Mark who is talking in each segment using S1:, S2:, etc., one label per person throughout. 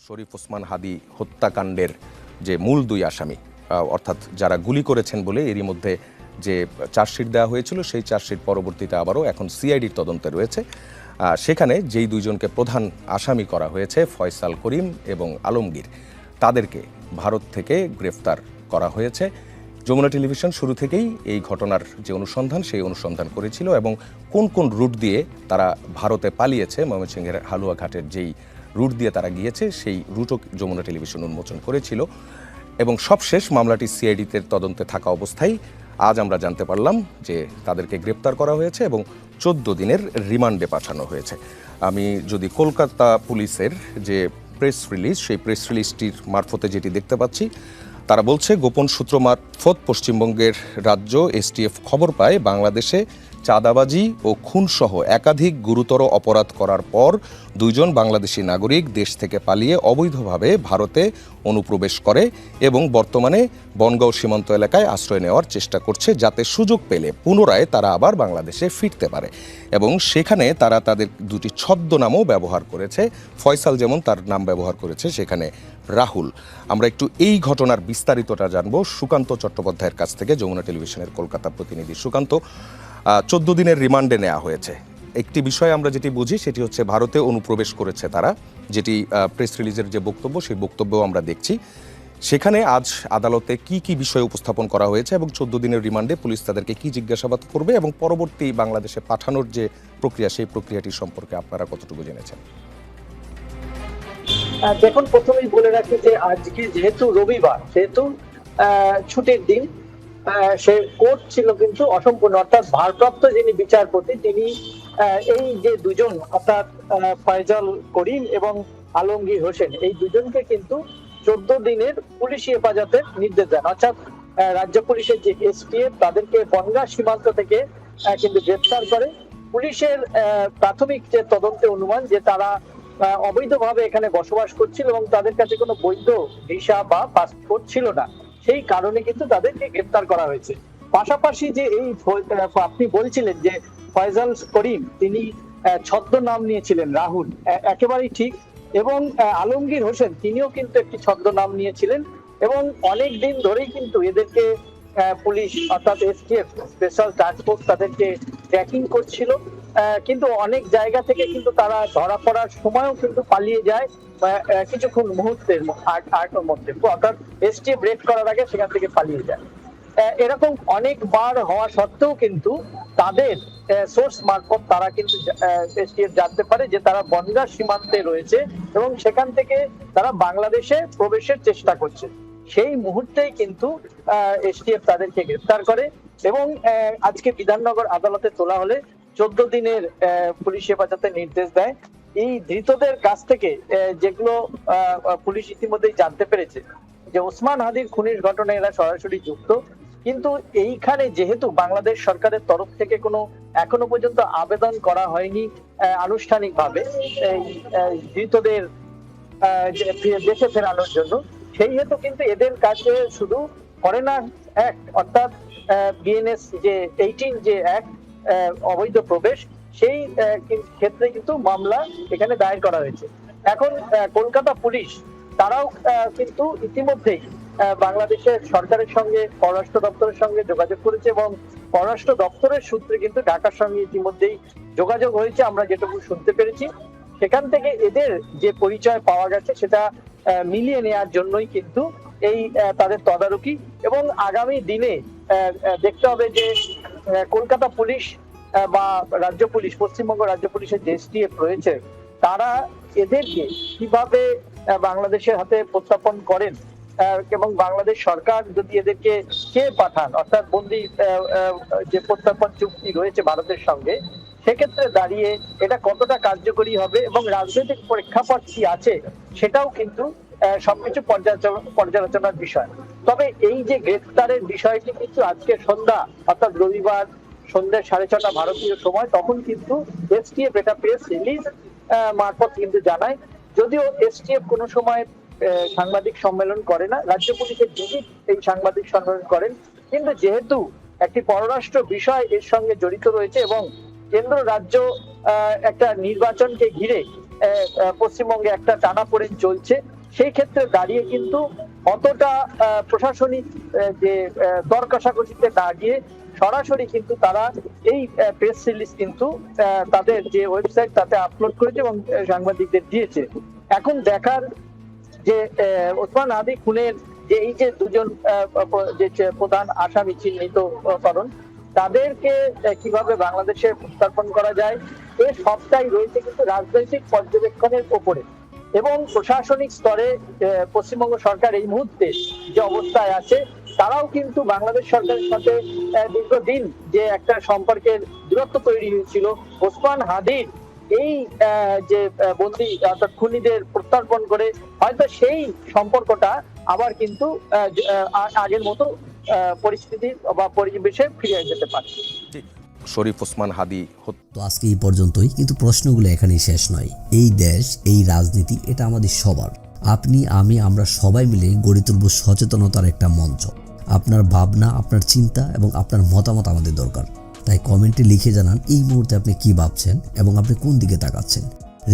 S1: শরীফ ওসমান হাদি হত্যাকাণ্ডের যে মূল দুই আসামি অর্থাৎ যারা গুলি করেছেন বলে এরই মধ্যে যে চার্জশিট দেওয়া হয়েছিল সেই চার্জশিট পরবর্তীতে আবারও এখন সিআইডির তদন্তে রয়েছে। সেখানে যেই দুইজনকে প্রধান আসামি করা হয়েছে ফয়সাল করিম এবং আলমগীর, তাদেরকে ভারত থেকে গ্রেফতার করা হয়েছে। যমুনা টেলিভিশন শুরু থেকেই এই ঘটনার যে অনুসন্ধান সেই অনুসন্ধান করেছিল এবং কোন কোন রুট দিয়ে তারা ভারতে পালিয়েছে, ময়মনসিংহের হালুয়াঘাটের যেই রুট দিয়ে তারা গিয়েছে সেই রুটও যমুনা টেলিভিশন উন্মোচন করেছিল এবং সবশেষ মামলাটি সিআইডিতে তদন্তে থাকা অবস্থায় আজ আমরা জানতে পারলাম যে তাদেরকে গ্রেপ্তার করা হয়েছে এবং 14 দিনের রিমান্ডে পাঠানো হয়েছে। আমি যদি কলকাতা পুলিশের যে প্রেস রিলিজ, সেই প্রেস রিলিজটির মারফতে যেটি দেখতে পাচ্ছি, তারা বলছে গোপন সূত্র মারফত পশ্চিমবঙ্গের রাজ্য এসটিএফ খবর পায় বাংলাদেশে চাঁদাবাজি ও খুনসহ একাধিক গুরুতর অপরাধ করার পর দুইজন বাংলাদেশি নাগরিক দেশ থেকে পালিয়ে অবৈধভাবে ভারতে অনুপ্রবেশ করে এবং বর্তমানে বনগাঁও সীমান্ত এলাকায় আশ্রয় নেওয়ার চেষ্টা করছে, যাতে সুযোগ পেলে পুনরায় তারা আবার বাংলাদেশে ফিরতে পারে। এবং সেখানে তারা তাদের দুটি ছদ্মনামও ব্যবহার করেছে। ফয়সাল যেমন তার নাম ব্যবহার করেছে, সেখানে রাহুল। আমরা একটু এই ঘটনার বিস্তারিতটা জানবো সুকান্ত চট্টোপাধ্যায়ের কাছ থেকে, যমুনা টেলিভিশনের কলকাতা প্রতিনিধি। সুকান্ত, 14 দিনের রিমান্ডে নেওয়া হয়েছে। একটি বিষয় আমরা যেটি বুঝি সেটি হচ্ছে ভারতে অনুপ্রবেশ করেছে তারা, যেটি প্রেস রিলিজের যে বক্তব্য সেই বক্তব্যও আমরা দেখছি। সেখানে আজ আদালতে কি কি বিষয় উপস্থাপন করা হয়েছে এবং 14 দিনের রিমান্ডে পুলিশ তাদেরকে কি জিজ্ঞাসাবাদ করবে এবং পরবর্তী বাংলাদেশে পাঠানোর যে প্রক্রিয়া সেই প্রক্রিয়াটি সম্পর্কে আপনারা কতটুকু জেনেছেন?
S2: দেখুন, প্রথমেই বলে রাখি যে আজকে যেহেতু রবিবার, সেহেতু ছুটির দিন, সে কোর্ট ছিল কিন্তু অসম্পূর্ণ, অর্থাৎ ভারপ্রাপ্ত যিনি বিচারপতি তিনি এই যে দুজন অর্থাৎ ফয়সাল করিম এবং আলমগীর হোসেন, এই দুজনকে কিন্তু 14 দিনের পুলিশি হেফাজতের নির্দেশ দেন। অর্থাৎ রাজ্য পুলিশের যে এসটিএফ তাদেরকে বনগাঁ সীমান্ত থেকে কিন্তু গ্রেফতার করে। পুলিশের প্রাথমিক যে তদন্তে অনুমান যে তারা অবৈধভাবে এখানে বসবাস করছিল এবং তাদের কাছে কোনো বৈধ ভিসা বা পাসপোর্ট ছিল না, সেই কারণে কিন্তু তাদেরকে গ্রেফতার করা হয়েছে। পাশাপাশি যে এই আপনি বলছিলেন যে ফয়সাল করিম তিনি ছদ্মনাম নিয়েছিলেন রাহুল, একেবারেই ঠিক। এবং আলমগীর হোসেন তিনিও কিন্তু একটি ছদ্মনাম নিয়েছিলেন এবং অনেক দিন ধরেই কিন্তু এদেরকে পুলিশ অর্থাৎ এসটিএফ স্পেশাল টাস্ক ফোর্স তাদেরকে ট্র্যাকিং করছিল, কিন্তু অনেক জায়গা থেকে কিন্তু তারা ধরা পড়ার সময়ও কিন্তু পালিয়ে যায় কিছুক্ষণ মুহূর্তের মধ্যে, অর্থাৎ এসটিএফ রেড করার আগে সেখান থেকে পালিয়ে যায়। এরকম অনেকবার হওয়া সত্ত্বেও কিন্তু তাদের সোর্স মারফত তারা কিন্তু এসটিএফ জানতে পারে যে তারা বনগাঁ সীমান্তে রয়েছে এবং সেখান থেকে তারা বাংলাদেশে প্রবেশের চেষ্টা করছে। সেই মুহূর্তেই কিন্তু এসটিএফ তাদেরকে গ্রেফতার করে এবং আজকে বিধাননগর আদালতে তোলা হলে 14 দিনের পুলিশ হেফাজতের নির্দেশ দেয়। এই ধৃতদের কাছ থেকে যেগুলো পুলিশ ইতিমধ্যেই জানতে পেরেছে যে ওসমান হাদির খুনের ঘটনায় এরা সরাসরি যুক্ত, কিন্তু এইখানে যেহেতু বাংলাদেশ সরকারের তরফ থেকে কোনো এখনো পর্যন্ত আবেদন করা হয়নি আনুষ্ঠানিকভাবে এই ধৃতদের দেশে ফেরানোর জন্য, সেই হেতু কিন্তু এদের কাছে শুধু ফরেনার অ্যাক্ট অর্থাৎ বিএনএস যে 18 যে অ্যাক্ট অবৈধ প্রবেশ, সেই ক্ষেত্রে কিন্তু মামলা এখানে দায়ের করা হয়েছে। এখন কলকাতা পুলিশ তারাও কিন্তু ইতিমধ্যেই বাংলাদেশের সরকারের সঙ্গে পররাষ্ট্র দপ্তরের সঙ্গে যোগাযোগ করেছে এবং পররাষ্ট্র দপ্তরের সূত্রে কিন্তু ঢাকার সঙ্গে ইতিমধ্যেই যোগাযোগ হয়েছে। আমরা যেটুকু শুনতে পেরেছি সেখান থেকে এদের যে পরিচয় পাওয়া গেছে সেটা মিলিয়ে নেওয়ার জন্যই কিন্তু এই তাদের তদারকি এবং আগামী দিনে দেখতে হবে যে কলকাতা পুলিশ বা রাজ্য পুলিশ, পশ্চিমবঙ্গ রাজ্য পুলিশের যে এসটিএফ রয়েছে তারা এদেরকে কিভাবে বাংলাদেশের হাতে প্রত্যার্পণ করেন এবং বাংলাদেশ সরকার যদি এদেরকে কে পাঠান অর্থাৎ বন্দি যে প্রত্যার্পণ চুক্তি রয়েছে ভারতের সঙ্গে, সেক্ষেত্রে দাঁড়িয়ে এটা কতটা কার্যকরী হবে এবং রাজনৈতিক প্রেক্ষাপট কি আছে সেটাও কিন্তু সবকিছু পর্যালোচনার বিষয়। তবে এই যে গ্রেফতারের বিষয়টি কিন্তু আজকে সন্ধ্যা অর্থাৎ রবিবার সন্ধ্যা 6:30 ভারতীয় সময় তখন কিন্তু এসটিএফ এটা প্রেস রিলিজ মারফত কিন্তু জানায়। যদিও এসটিএফ কোনো সময় সাংবাদিক সম্মেলন করে না, রাজ্য পুলিশের ডিজি এই সাংবাদিক সম্মেলন করেন, কিন্তু যেহেতু একটি পররাষ্ট্র বিষয় এর সঙ্গে জড়িত রয়েছে এবং কেন্দ্র রাজ্য একটা নির্বাচনকে ঘিরে পশ্চিমবঙ্গে একটা টানাপোড়েন চলছে, সেই ক্ষেত্রে দাঁড়িয়ে কিন্তু অতটা প্রশাসনিক যে দর কষাকষিতে না গিয়ে সরাসরি কিন্তু তারা এই প্রেস রিলিজ কিন্তু তাদের যে ওয়েবসাইট তাতে আপলোড করেছে এবং সাংবাদিকদের দিয়েছে। এখন দেখার যে ওসমান হাদি খুনের যে এই যে দুজন যে প্রধান আসামি চিহ্নিতকরণ, তাদেরকে কিভাবে বাংলাদেশে প্রত্যার্পণ করা যায়, এর সবটাই রয়েছে কিন্তু রাজনৈতিক পর্যবেক্ষণের ওপরে। এবং প্রশাসনিক স্তরে পশ্চিমবঙ্গ সরকার এই মুহূর্তে যে অবস্থায় আছে, তারাও কিন্তু বাংলাদেশ সরকারের সাথে দীর্ঘদিন যে একটা সম্পর্কের দূরত্ব তৈরি হয়েছিল, ওসমান হাদির এই যে বন্দী অর্থাৎ খুনিদের প্রত্যার্পণ করে হয়তো সেই সম্পর্কটা আবার কিন্তু আগের মতো পরিস্থিতি বা পরিবেশে ফিরে যেতে পারে।
S1: শরীফ ওসমান হাদি
S3: তো আজকে এই পর্যন্তই, কিন্তু প্রশ্নগুলো এখানেই শেষ নয়। এই দেশ, এই রাজনীতি, এটা আমাদের সবার। আপনি, আমি, আমরা সবাই মিলে গড়ে তুলব সচেতনতার একটা মঞ্চ। আপনার ভাবনা, আপনার চিন্তা এবং আপনার মতামত আমাদের দরকার। তাই কমেন্টে লিখে জানান এই মুহূর্তে আপনি কি ভাবছেন এবং আপনি কোন দিকে তাকাচ্ছেন।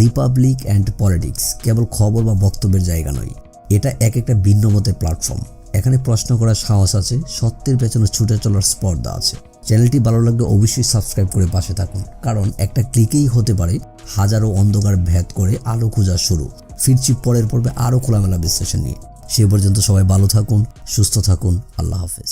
S3: রিপাবলিক অ্যান্ড পলিটিক্স কেবল খবর বা বক্তব্যের জায়গা নয়, এটা একটা ভিন্ন মতের প্ল্যাটফর্ম। এখানে প্রশ্ন করার সাহস আছে, সত্যের পেছনে ছুটে চলার স্পর্ধা আছে। চ্যানেলটি ভালো লাগলে অবশ্যই সাবস্ক্রাইব করে পাশে থাকুন, কারণ একটা ক্লিকেই হতে পারে হাজারো অন্ধকার ভেদ করে আলো খোঁজা শুরু। ফিরছি পরের পর্বে আরও খোলামেলা বিশ্লেষণ নিয়ে। সে পর্যন্ত সবাই ভালো থাকুন, সুস্থ থাকুন। আল্লাহ হাফেজ।